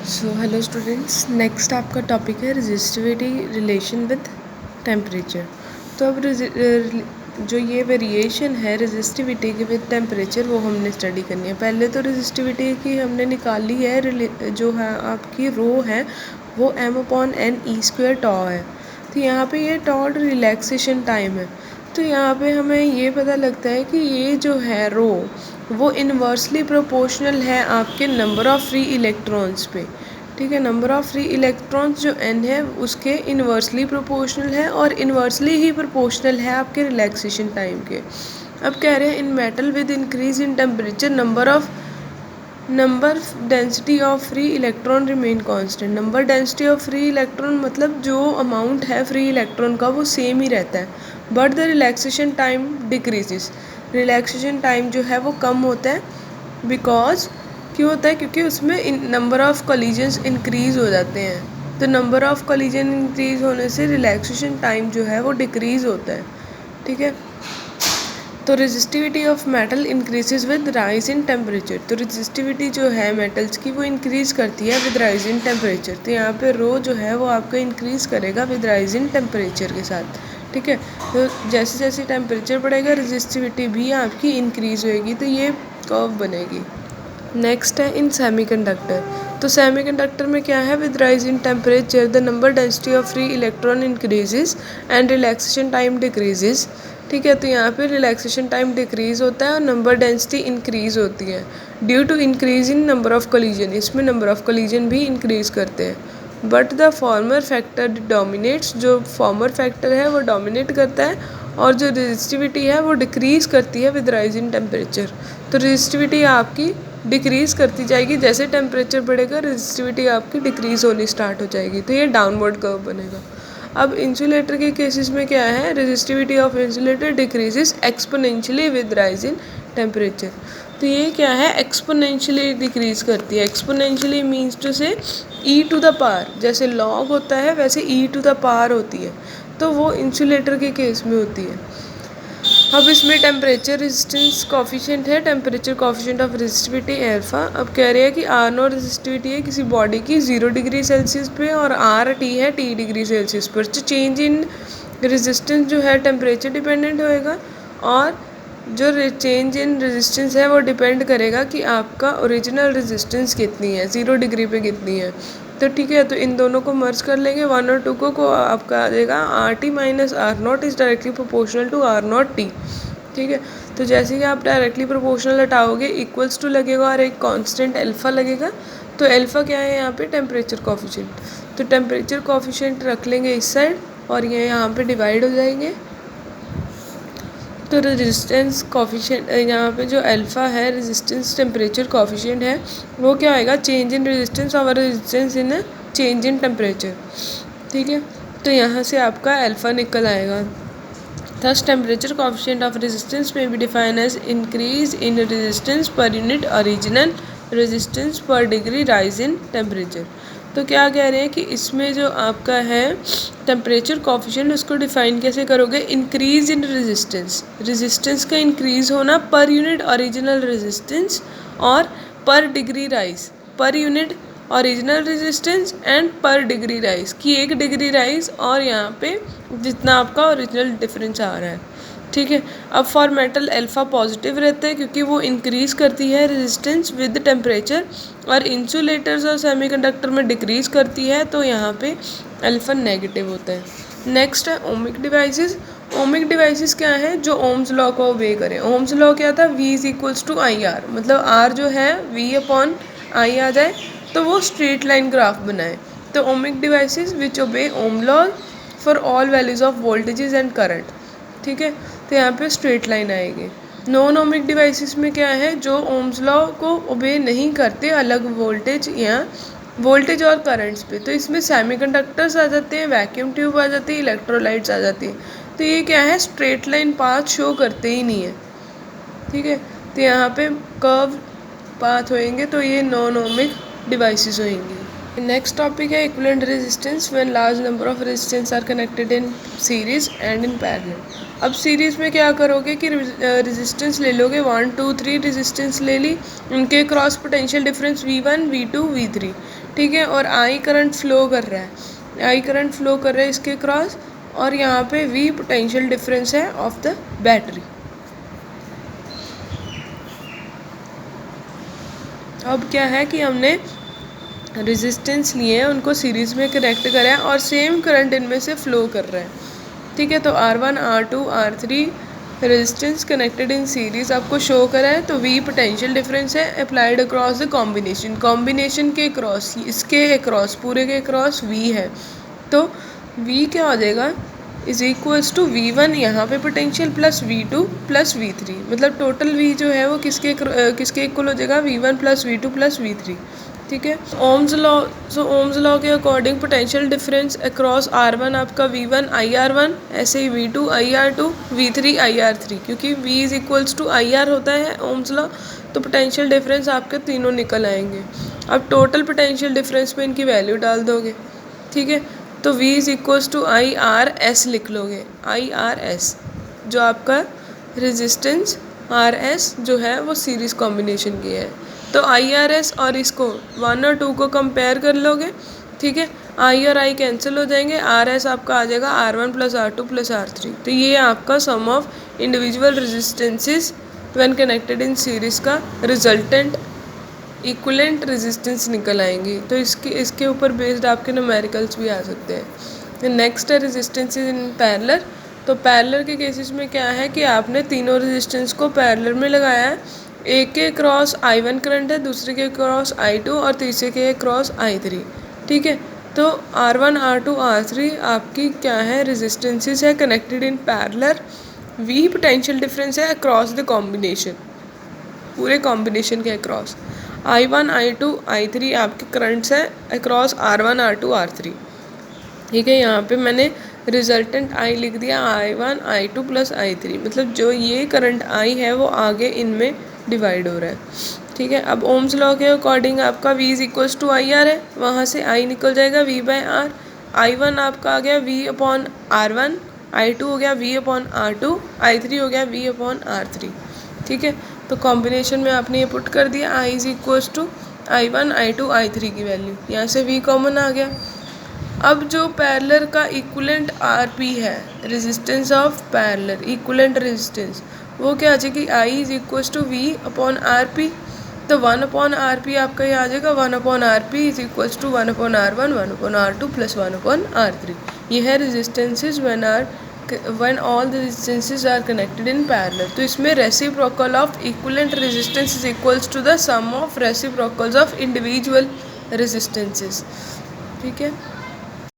So hello students, next आपका topic है resistivity relation with temperature. तो अब जो ये वेरिएशन है रेजिस्टिविटी के विद टेम्परेचर वो हमने स्टडी करनी है। पहले तो रेजिस्टिविटी की हमने निकाली है, जो है आपकी रो है वो m/n² टॉ है। तो यहाँ पे ये टॉ रिलैक्सेशन टाइम है। तो यहाँ पे हमें ये पता लगता है कि ये जो है रो वो इन्वर्सली प्रोपोर्शनल है आपके नंबर ऑफ़ फ्री इलेक्ट्रॉन्स पे। ठीक है, नंबर ऑफ़ फ्री इलेक्ट्रॉन्स जो n है उसके इन्वर्सली प्रोपोर्शनल है और इन्वर्सली ही प्रोपोर्शनल है आपके रिलैक्सेशन टाइम के। अब कह रहे हैं इन metal with increase in temperature number density of free electron remain constant. Number density of free electron मतलब जो अमाउंट है फ्री इलेक्ट्रॉन का वो सेम ही रहता है, but the relaxation time decreases. Relaxation time जो है वो कम होता है। बिकॉज क्यों होता है? क्योंकि उसमें नंबर ऑफ़ कोलिजन्स इंक्रीज़ हो जाते हैं। तो नंबर ऑफ़ कोलिजन इंक्रीज़ होने से रिलैक्सेशन टाइम जो है वो डिक्रीज़ होता है। ठीक है, तो resistivity of metal increases with rise in temperature. तो रेजिस्टिविटी जो है मेटल्स की वो इंक्रीज़ करती है विद राइज इन टेम्परेचर। तो यहाँ पे रो जो है वो आपका इंक्रीज़ करेगा विद राइज इन टेम्परेचर के साथ। ठीक है, तो जैसे जैसे टेम्परेचर बढ़ेगा रेजिस्टिविटी भी आपकी इंक्रीज़ होएगी, तो ये कर्व बनेगी। नेक्स्ट है इन सेमीकंडक्टर। तो सेमीकंडक्टर में क्या है? With rise in temperature the number density of free electron increases and relaxation time decreases. ठीक है, तो यहाँ पे रिलैक्सेशन टाइम डिक्रीज़ होता है और नंबर डेंसिटी इंक्रीज़ होती है due to increase in number of collision. इसमें नंबर ऑफ़ कोलिजन भी इंक्रीज़ करते हैं। But the former factor dominates. जो फॉर्मर फैक्टर है वो डोमिनेट करता है और जो रेजिस्टिविटी है वो डिक्रीज़ करती है विद राइज इन टेम्परेचर। तो रेजिस्टिविटी आपकी डिक्रीज़ करती जाएगी, जैसे टेम्परेचर बढ़ेगा रेजिस्टिविटी आपकी डिक्रीज़ होनी स्टार्ट हो जाएगी। तो ये डाउनवर्ड कर्व बनेगा। अब इंसुलेटर के केसेस में क्या है? Resistivity of insulator decreases exponentially with rise in temperature. तो ये क्या है? एक्सपोनेंशियली डिक्रीज़ करती है। एक्सपोनेंशियली मीन्स टू से ई टू द पावर, जैसे लॉग होता है वैसे ई टू द पावर होती है। तो वो इंसुलेटर के केस में होती है। अब इसमें टेम्परेचर रेजिस्टेंस कोफिशिएंट है, temperature coefficient of resistivity alpha. अब कह रहे हैं कि आर नो रेजिस्टिविटी है किसी बॉडी की 0 डिग्री सेल्सियस पे और आर टी है T डिग्री सेल्सियस पर। तो चेंज इन रेजिस्टेंस जो है टेम्परेचर डिपेंडेंट होएगा और जो चेंज इन रेजिस्टेंस है वो डिपेंड करेगा कि आपका ओरिजिनल रेजिस्टेंस कितनी है, 0 डिग्री पे कितनी है। तो ठीक है, तो इन दोनों को मर्ज कर लेंगे, 1 और 2 को आपका आ जाएगा RT minus R0 is directly proportional to R0T। ठीक है, तो जैसे कि आप डायरेक्टली प्रोपोर्शनल हटाओगे इक्वल्स टू लगेगा और एक कांस्टेंट अल्फ़ा लगेगा। तो अल्फ़ा क्या है यहाँ पे? Temperature coefficient. तो टेम्परेचर कोफिशिएंट रख लेंगे इस साइड और ये यहाँ पे डिवाइड हो जाएंगे। तो रेजिस्टेंस कोफिशिएंट यहाँ पे जो अल्फ़ा है रेजिस्टेंस टेम्परेचर कोफिशिएंट है वो क्या आएगा? चेंज इन रेजिस्टेंस और resistance in change in temperature. ठीक है, तो यहाँ से आपका अल्फ़ा निकल आएगा। Thus, temperature coefficient of resistance may be defined as increase in resistance per unit original resistance per degree rise in temperature। तो क्या कह रहे हैं कि इसमें जो आपका है टेम्परेचर कोफिशिएंट उसको डिफाइन कैसे करोगे? इंक्रीज इन रेजिस्टेंस, रेजिस्टेंस का इंक्रीज होना पर यूनिट ओरिजिनल रेजिस्टेंस और पर degree rise, per unit original resistance and पर डिग्री राइज की 1 डिग्री राइज और यहाँ पे जितना आपका ओरिजिनल डिफरेंस आ रहा है। ठीक है, अब फॉर मेटल अल्फ़ा पॉजिटिव रहता है क्योंकि वो इंक्रीज़ करती है रेजिस्टेंस विद टेम्परेचर और इंसुलेटर्स और सेमीकंडक्टर में डिक्रीज़ करती है, तो यहाँ पे अल्फ़ा नेगेटिव होता है। नेक्स्ट है ओमिक डिवाइसेस। ओमिक डिवाइसेस क्या है? जो ओम्स लॉ को ओबे करें। ओम्स लॉ क्या था? V is equals to IR, मतलब R जो है V/I आ जाए तो वो स्ट्रेट लाइन ग्राफ बनाए। तो ohmic devices which obey Ohm law for all values of voltages and current. ठीक है, तो यहाँ पे स्ट्रेट लाइन आएगी। नॉन ओमिक डिवाइसेस में क्या है? जो ओम्स लॉ को ओबे नहीं करते, अलग वोल्टेज या वोल्टेज और करंट्स पे। तो इसमें सेमीकंडक्टर्स आ जाते हैं, वैक्यूम ट्यूब आ जाती है, इलेक्ट्रोलाइट्स आ जाती हैं। तो ये क्या है? स्ट्रेट लाइन पाथ शो करते ही नहीं है। ठीक है, तो यहाँ पे कर्व पाथ होएंगे तो ये नॉन ओमिक डिवाइसेस होंगी। नेक्स्ट टॉपिक है equivalent resistance when large number of resistance R connected in series and in parallel. अब सीरीज़ में क्या करोगे कि रेजिस्टेंस ले लोगे, 1 2 3 रेजिस्टेंस ले ली, उनके cross potential difference V1 V2 V3। ठीक है, और आई करंट फ्लो कर रहा है, आई करंट फ्लो कर रहा है इसके क्रॉस, और यहाँ पे वी पोटेंशियल डिफरेंस है ऑफ द बैटरी। अब क्या है कि हमने रेजिस्टेंस लिए हैं, उनको सीरीज़ में कनेक्ट करा है और सेम करंट इनमें से फ्लो कर रहा है। ठीक है, तो R1 R2 R3 resistance connected in series आपको शो करा है, तो V पोटेंशियल डिफरेंस है applied across the combination, combination के क्रॉस, इसके अक्रॉस, पूरे के क्रॉस V है, तो V क्या हो जाएगा इज इक्वल्स टू V1 यहाँ पे potential plus V2 plus V3, मतलब टोटल V जो है वो किसके इक्वल हो जाएगा, V1 plus V2 plus V3। ठीक है, ओम्स लॉ, सो ओम्स लॉ के according potential difference across R1 आपका V1 IR1, ऐसे ही V2 IR2, V3 IR3, क्योंकि V is equals to IR होता है ओम्स लॉ, तो पोटेंशियल डिफरेंस आपके तीनों निकल आएंगे। अब टोटल पोटेंशियल डिफरेंस में इनकी वैल्यू डाल दोगे। ठीक है, तो V is equals to IRS लिख लोगे, IRS जो आपका रेजिस्टेंस RS जो है वो सीरीज़ कॉम्बिनेशन की है, तो IRS और इसको 1 और 2 को कंपेयर कर लोगे। ठीक है, I और I कैंसिल हो जाएंगे, RS आपका आ जाएगा R1 plus R2 plus R3, तो ये आपका sum of individual resistances when connected in series का रिजल्टेंट इक्विवेलेंट रेजिस्टेंस निकल आएंगी। तो इसके ऊपर बेस्ड आपके न्यूमेरिकल्स भी आ सकते हैं। नेक्स्ट है रेजिस्टेंसेस इन पैरेलल, तो पैरेलल के केसेस में क्या है कि आपने तीनों रेजिस्टेंस को पैरेलल में लगाया है, एक के क्रॉस I1 करंट है, दूसरे के क्रॉस I2 और तीसरे के क्रॉस I3। ठीक है, तो R1 R2 R3 आपकी क्या है रेजिस्टेंसेस है connected in parallel, V potential difference है अक्रॉस द कॉम्बिनेशन, पूरे कॉम्बिनेशन के अक्रॉस, I1 I2 I3 आपके करंट्स है अक्रॉस R1 R2 R3। ठीक है, यहाँ पे मैंने रिजल्टेंट I लिख दिया I1 I2 प्लस I3, मतलब जो ये करंट I है वो आगे इनमें डिवाइड हो रहा है। ठीक है, अब ओम्स लॉ के अकॉर्डिंग आपका V is equals to IR है, वहाँ से I निकल जाएगा V बाय R, I1 आपका आ गया V अपॉन R1, I2 हो गया V अपॉन R2, I3 हो गया V अपॉन R3। ठीक है, तो कॉम्बिनेशन में आपने ये पुट कर दिया I is equals to I1 I2 I3 की वैल्यू, यहाँ से V कॉमन आ गया। अब जो पैरेलल का इक्विवेलेंट RP है, resistance of parallel equivalent resistance, वो क्या आ जाएगी I is equals to V upon RP, तो 1 अपॉन RP आपका ये आ जाएगा 1 upon RP is equals to 1 upon R1 1 upon R2 plus 1 upon R3। ये है resistances when all the resistances are connected in parallel। तो इसमें reciprocal of equivalent resistance is equals to the sum of reciprocals of individual resistances. ठीक है।